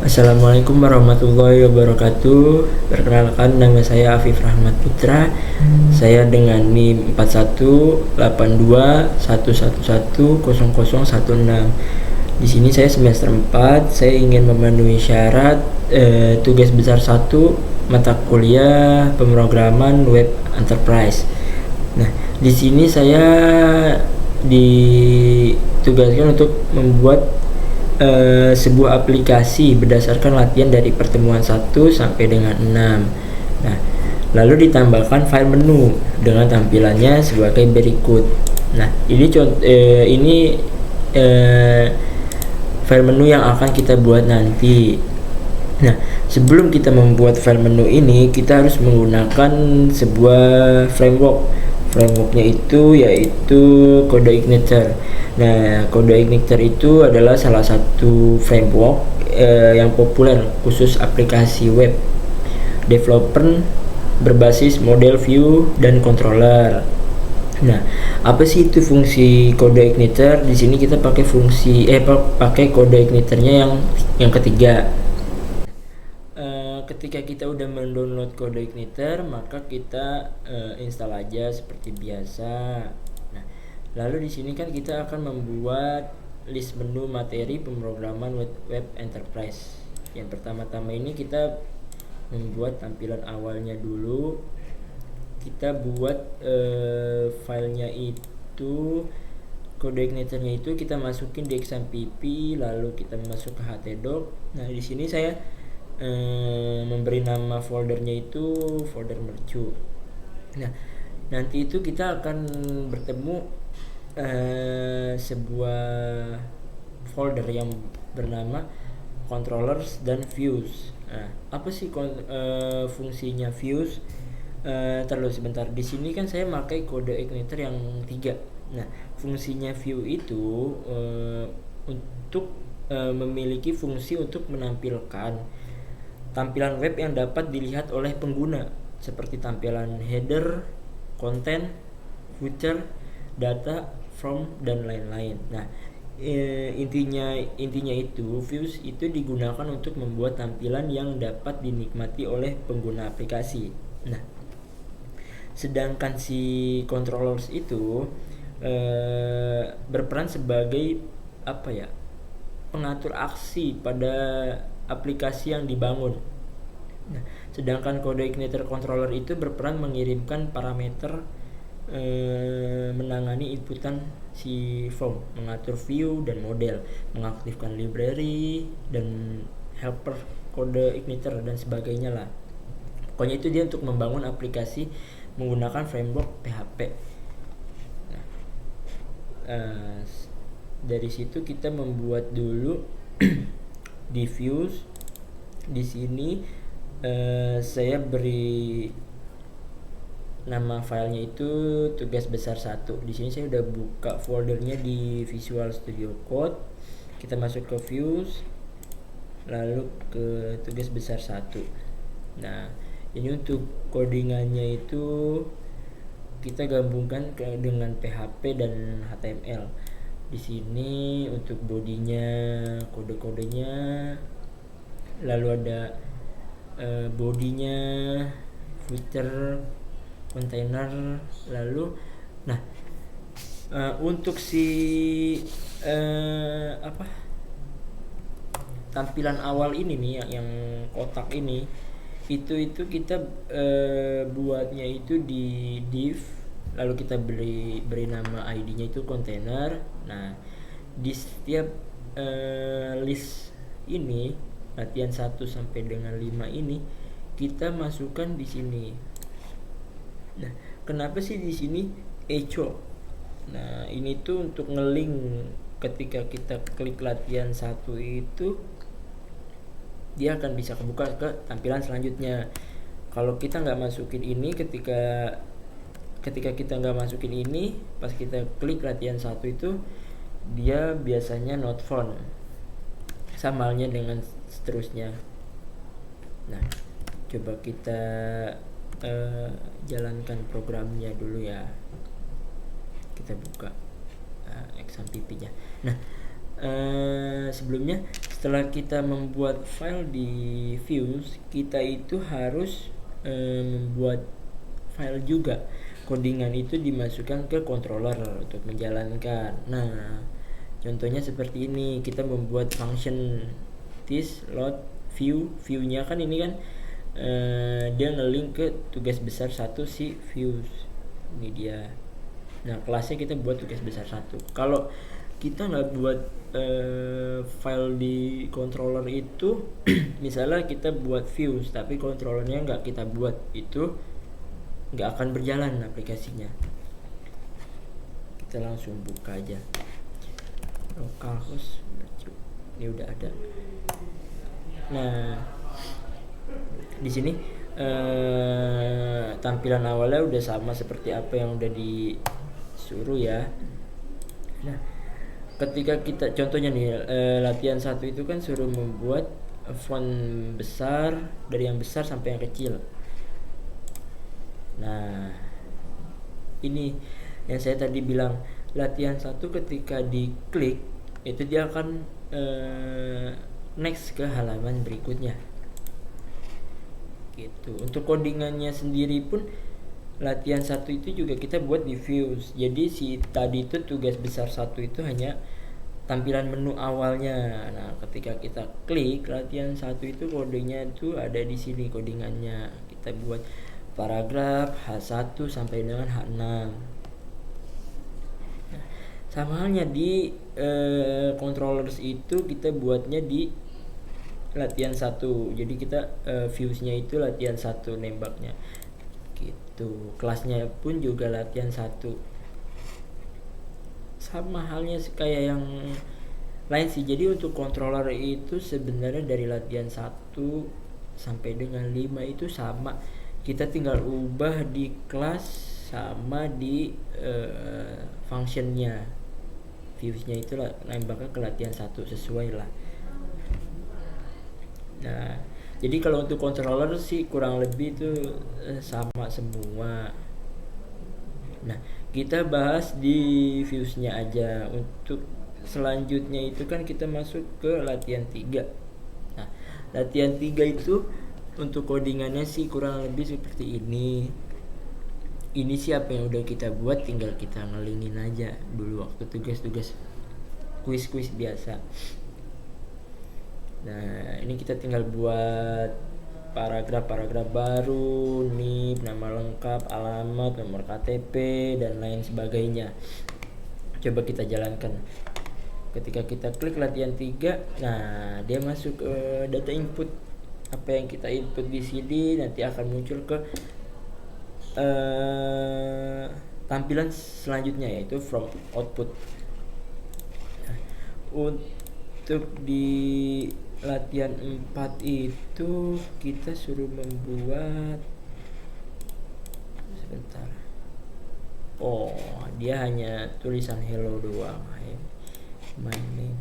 Assalamualaikum warahmatullahi wabarakatuh. Perkenalkan, nama saya Afif Rahmat Putra. Saya dengan NIM 418211100016. Di sini saya semester 4. Saya ingin memenuhi syarat tugas besar 1 mata kuliah pemrograman web enterprise. Nah, di sini saya ditugaskan untuk membuat sebuah aplikasi berdasarkan latihan dari pertemuan 1 sampai dengan 6. Nah, lalu ditambahkan file menu dengan tampilannya sebagai berikut. Nah, ini file menu yang akan kita buat nanti. Nah, sebelum kita membuat file menu ini, kita harus menggunakan sebuah framework. Frameworknya itu yaitu CodeIgniter. Nah, CodeIgniter itu adalah salah satu framework yang populer khusus aplikasi web developer berbasis model view dan controller. Nah, apa sih itu fungsi CodeIgniter? Di sini kita pakai pakai CodeIgniternya yang ketiga. Ketika kita udah mendownload CodeIgniter, maka kita install aja seperti biasa. Nah, lalu di sini kan kita akan membuat list menu materi pemrograman web enterprise. Yang pertama-tama ini kita membuat tampilan awalnya dulu. Kita buat filenya itu, CodeIgniternya itu kita masukin di XAMPP, lalu kita masuk ke htdoc. Nah, di sini saya memberi nama foldernya itu folder mercu. Nah, nanti itu kita akan bertemu sebuah folder yang bernama controllers dan views. Nah, apa sih fungsinya views? Terus sebentar, di sini kan saya pakai CodeIgniter yang 3. Nah, fungsinya view itu untuk memiliki fungsi untuk menampilkan tampilan web yang dapat dilihat oleh pengguna, seperti tampilan header, konten, footer, data, from, dan lain-lain. Nah, intinya itu views itu digunakan untuk membuat tampilan yang dapat dinikmati oleh pengguna aplikasi. Nah, sedangkan si controllers itu berperan sebagai pengatur aksi pada aplikasi yang dibangun. Nah, sedangkan CodeIgniter controller itu berperan mengirimkan parameter, menangani inputan si form, mengatur view dan model, mengaktifkan library dan helper CodeIgniter dan sebagainya lah. Pokoknya itu dia untuk membangun aplikasi menggunakan framework PHP. Nah, dari situ kita membuat dulu di views. Di sini saya beri nama filenya itu tugas besar 1. Di sini saya udah buka foldernya di Visual Studio Code. Kita masuk ke views, lalu ke tugas besar 1. Nah, ini untuk codingannya itu kita gabungkan dengan PHP dan HTML. Di sini untuk bodinya, kode-kodenya, lalu ada bodinya, footer, container, lalu untuk si tampilan awal ini nih yang kotak ini itu kita buatnya itu di div, lalu kita beri nama ID-nya itu container. Nah, di setiap list ini, latihan 1 sampai dengan 5 ini kita masukkan di sini. Nah, kenapa sih di sini echo? Nah, ini tuh untuk ngelink ketika kita klik latihan 1 itu dia akan bisa kebuka ke tampilan selanjutnya. Kalau kita nggak masukin ini, ketika kita nggak masukin ini, pas kita klik latihan 1 itu dia biasanya not found, sama halnya dengan seterusnya. Nah, coba kita jalankan programnya dulu ya. Kita buka XAMPP nya. Nah, sebelumnya setelah kita membuat file di Views, kita itu harus membuat file juga. Codingan itu dimasukkan ke controller untuk menjalankan. Nah, contohnya seperti ini, kita membuat function this load view-nya kan ini kan dia nge-link ke tugas besar 1 si views. Ini dia. Nah, kelasnya kita buat tugas besar 1. Kalau kita nggak buat file di controller itu misalnya kita buat views tapi controllernya nggak kita buat, itu nggak akan berjalan aplikasinya. Kita langsung buka aja localhost, ini udah ada. Nah, di sini tampilan awalnya udah sama seperti apa yang udah disuruh ya. Nah, ketika kita contohnya nih latihan 1 itu kan suruh membuat font besar dari yang besar sampai yang kecil. Nah, ini yang saya tadi bilang, latihan 1 ketika diklik itu dia akan next ke halaman berikutnya gitu. Untuk codingannya sendiri pun latihan 1 itu juga kita buat di views. Jadi si tadi itu tugas besar 1 itu hanya tampilan menu awalnya. Nah, ketika kita klik latihan 1 itu kodenya itu ada di sini codingannya. Kita buat paragraf H1 sampai dengan H6. Nah, sama halnya di controllers itu kita buatnya di latihan 1. Jadi kita viewsnya itu latihan 1 nembaknya gitu. Kelasnya pun juga latihan 1. Sama halnya kayak yang lain sih. Jadi untuk controller itu sebenarnya dari latihan 1 sampai dengan 5 itu sama. Kita tinggal ubah di kelas sama di functionnya. Viewsnya itu nembaknya ke latihan 1 sesuai lah. Nah, jadi kalau untuk controller sih kurang lebih itu sama semua. Nah, kita bahas di viewsnya aja. Untuk selanjutnya itu kan kita masuk ke latihan 3. Nah, latihan 3 itu untuk codingannya sih kurang lebih seperti ini. Ini sih apa yang udah kita buat, tinggal kita ngelingin aja dulu waktu tugas-tugas kuis-kuis biasa. Nah, ini kita tinggal buat paragraf baru, NIP, nama lengkap, alamat, nomor KTP, dan lain sebagainya. Coba kita jalankan. Ketika kita klik latihan 3, nah dia masuk ke data input. Apa yang kita input di sini nanti akan muncul ke tampilan selanjutnya, yaitu from output. Nah, untuk di latihan 4 itu kita suruh membuat, sebentar, dia hanya tulisan hello doang, my name.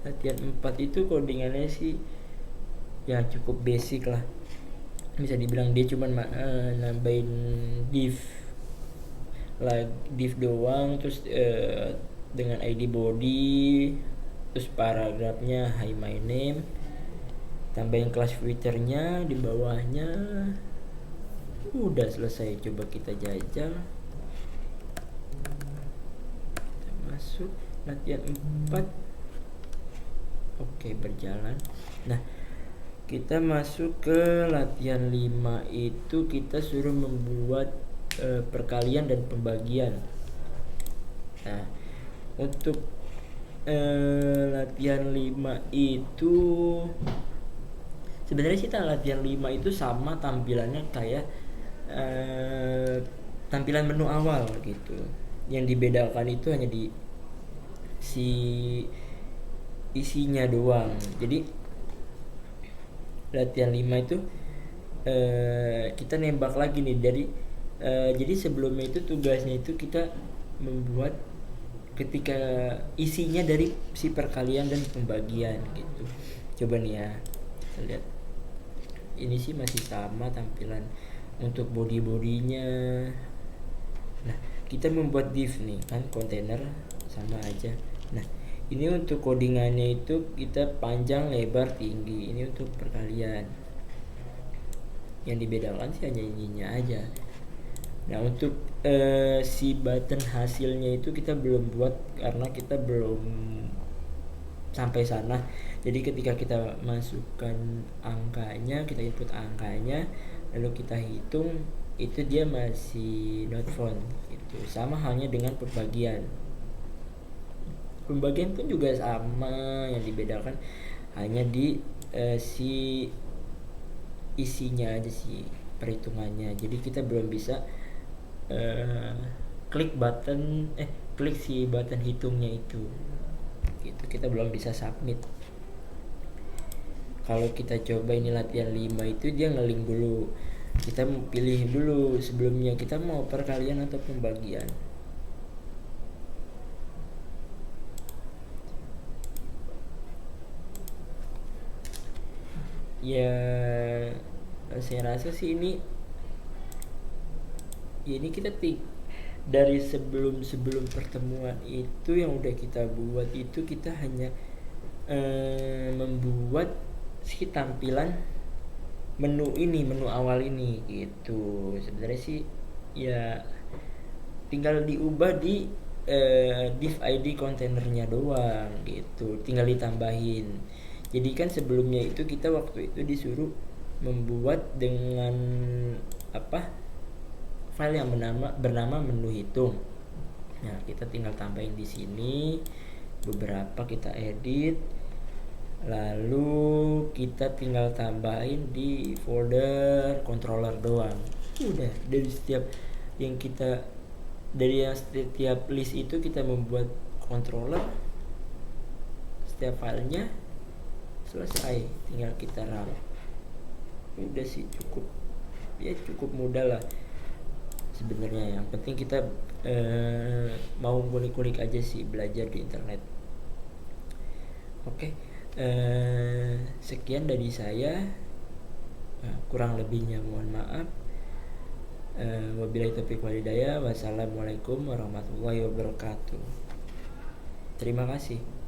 Latihan 4 itu codingannya sih ya cukup basic lah, bisa dibilang dia cuma nambahin div doang, terus dengan ID body, terus paragrafnya hi my name, tambahin kelas filternya di bawahnya, udah selesai. Coba kita jajal, kita masuk latihan 4. Oke, berjalan. Nah, kita masuk ke latihan 5 itu kita suruh membuat perkalian dan pembagian. Nah, untuk latihan 5 itu sebenarnya sih latihan 5 itu sama tampilannya kayak tampilan menu awal gitu. Yang dibedakan itu hanya di si isinya doang. Jadi latihan 5 itu kita nembak lagi nih dari jadi sebelumnya itu tugasnya itu kita membuat ketika isinya dari si perkalian dan pembagian gitu. Coba nih ya, kita lihat ini sih masih sama tampilan untuk bodinya. Nah, kita membuat div nih kan, kontainer sama aja. Nah, Ini untuk codingannya itu kita panjang, lebar, tinggi. Ini untuk perkalian. Yang dibedakan sih hanya ininya aja. Nah untuk si button hasilnya itu kita belum buat karena kita belum sampai sana. Jadi ketika kita masukkan angkanya, kita input angkanya, lalu kita hitung, itu dia masih not found gitu. Sama halnya dengan pembagian. Pembagian pun juga sama, yang dibedakan hanya di si isinya aja sih, perhitungannya. Jadi kita belum bisa klik si button hitungnya itu gitu, kita belum bisa submit. Kalau kita coba ini latihan 5 itu dia ngeling dulu, kita pilih dulu sebelumnya kita mau perkalian atau pembagian. Ya saya rasa sih ini kita dari sebelum pertemuan itu yang udah kita buat itu, kita hanya membuat si tampilan menu awal ini gitu. Sebenarnya sih ya tinggal diubah di div ID kontainernya doang gitu, tinggal ditambahin. Jadi kan sebelumnya itu kita waktu itu disuruh membuat dengan file yang bernama menu hitung. Nah, kita tinggal tambahin di sini, beberapa kita edit, lalu kita tinggal tambahin di folder controller doang. Udah, dari setiap list itu kita membuat controller, setiap filenya selesai, tinggal kita run. Udah sih cukup mudah lah sebenarnya. Yang penting kita mau kulik-kulik aja sih, belajar di internet. Oke, sekian dari saya. Kurang lebihnya mohon maaf. Wabillahi taufiq wal hidayah. Wassalamualaikum warahmatullahi wabarakatuh. Terima kasih.